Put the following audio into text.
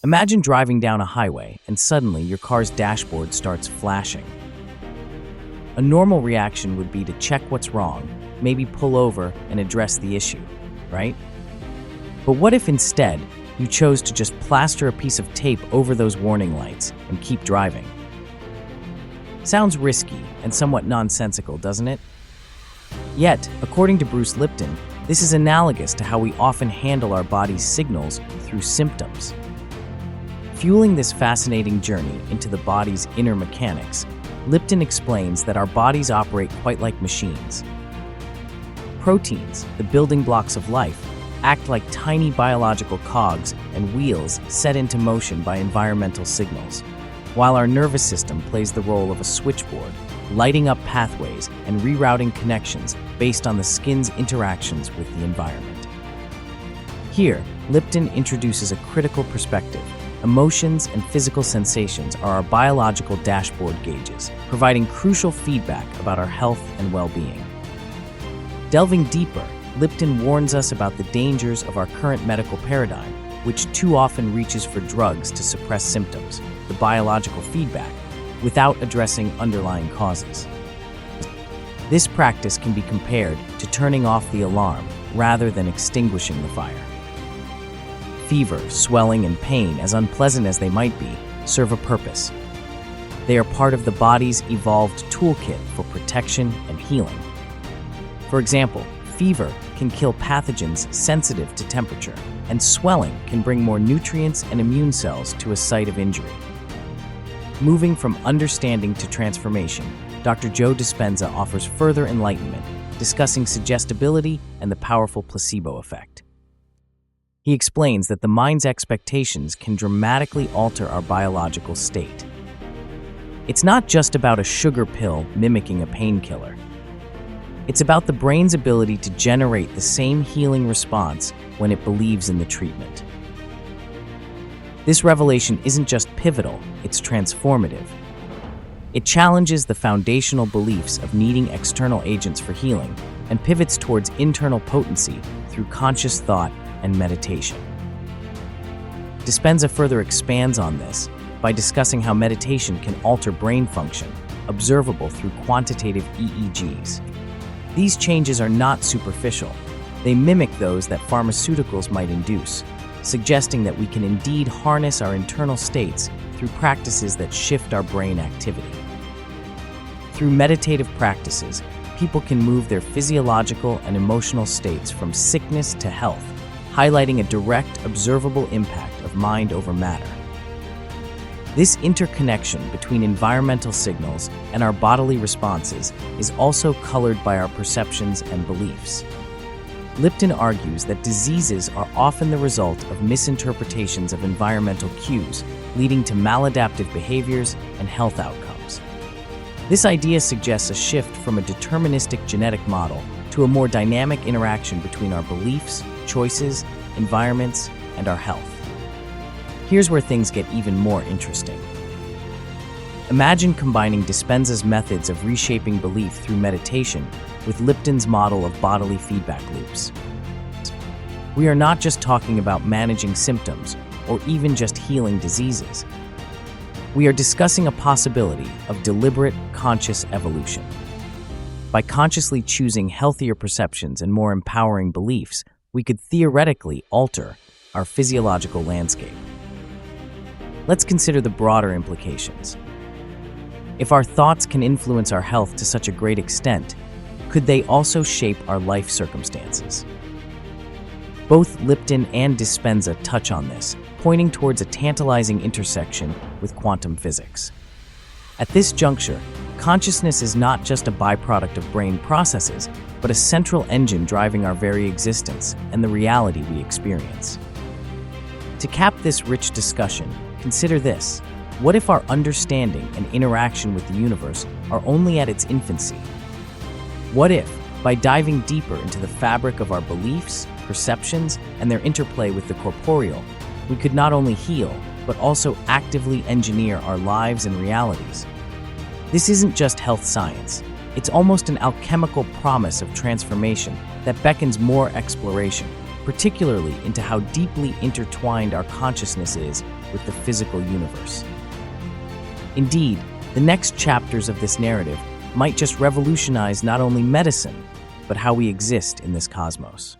Imagine driving down a highway and suddenly your car's dashboard starts flashing. A normal reaction would be to check what's wrong, maybe pull over and address the issue, right? But what if instead you chose to just plaster a piece of tape over those warning lights and keep driving? Sounds risky and somewhat nonsensical, doesn't it? Yet, according to Bruce Lipton, this is analogous to how we often handle our body's signals through symptoms. Fueling this fascinating journey into the body's inner mechanics, Lipton explains that our bodies operate quite like machines. Proteins, the building blocks of life, act like tiny biological cogs and wheels set into motion by environmental signals, while our nervous system plays the role of a switchboard, lighting up pathways and rerouting connections based on the skin's interactions with the environment. Here, Lipton introduces a critical perspective. Emotions and physical sensations are our biological dashboard gauges, providing crucial feedback about our health and well-being. Delving deeper, Lipton warns us about the dangers of our current medical paradigm, which too often reaches for drugs to suppress symptoms, the biological feedback, without addressing underlying causes. This practice can be compared to turning off the alarm rather than extinguishing the fire. Fever, swelling, and pain, as unpleasant as they might be, serve a purpose. They are part of the body's evolved toolkit for protection and healing. For example, fever can kill pathogens sensitive to temperature, and swelling can bring more nutrients and immune cells to a site of injury. Moving from understanding to transformation, Dr. Joe Dispenza offers further enlightenment, discussing suggestibility and the powerful placebo effect. He explains that the mind's expectations can dramatically alter our biological state. It's not just about a sugar pill mimicking a painkiller. It's about the brain's ability to generate the same healing response when it believes in the treatment. This revelation isn't just pivotal, it's transformative. It challenges the foundational beliefs of needing external agents for healing and pivots towards internal potency through conscious thought and meditation. Dispenza further expands on this by discussing how meditation can alter brain function, observable through quantitative EEGs. These changes are not superficial. They mimic those that pharmaceuticals might induce, suggesting that we can indeed harness our internal states through practices that shift our brain activity. Through meditative practices, people can move their physiological and emotional states from sickness to health, highlighting a direct, observable impact of mind over matter. This interconnection between environmental signals and our bodily responses is also colored by our perceptions and beliefs. Lipton argues that diseases are often the result of misinterpretations of environmental cues, leading to maladaptive behaviors and health outcomes. This idea suggests a shift from a deterministic genetic model to a more dynamic interaction between our beliefs, choices, environments, and our health. Here's where things get even more interesting. Imagine combining Dispenza's methods of reshaping belief through meditation with Lipton's model of bodily feedback loops. We are not just talking about managing symptoms or even just healing diseases. We are discussing a possibility of deliberate, conscious evolution. By consciously choosing healthier perceptions and more empowering beliefs, we could theoretically alter our physiological landscape. Let's consider the broader implications. If our thoughts can influence our health to such a great extent, could they also shape our life circumstances? Both Lipton and Dispenza touch on this, pointing towards a tantalizing intersection with quantum physics. At this juncture, consciousness is not just a byproduct of brain processes, but a central engine driving our very existence and the reality we experience. To cap this rich discussion, consider this. What if our understanding and interaction with the universe are only at its infancy? What if, by diving deeper into the fabric of our beliefs, perceptions, and their interplay with the corporeal, we could not only heal, but also actively engineer our lives and realities? This isn't just health science. It's almost an alchemical promise of transformation that beckons more exploration, particularly into how deeply intertwined our consciousness is with the physical universe. Indeed, the next chapters of this narrative might just revolutionize not only medicine, but how we exist in this cosmos.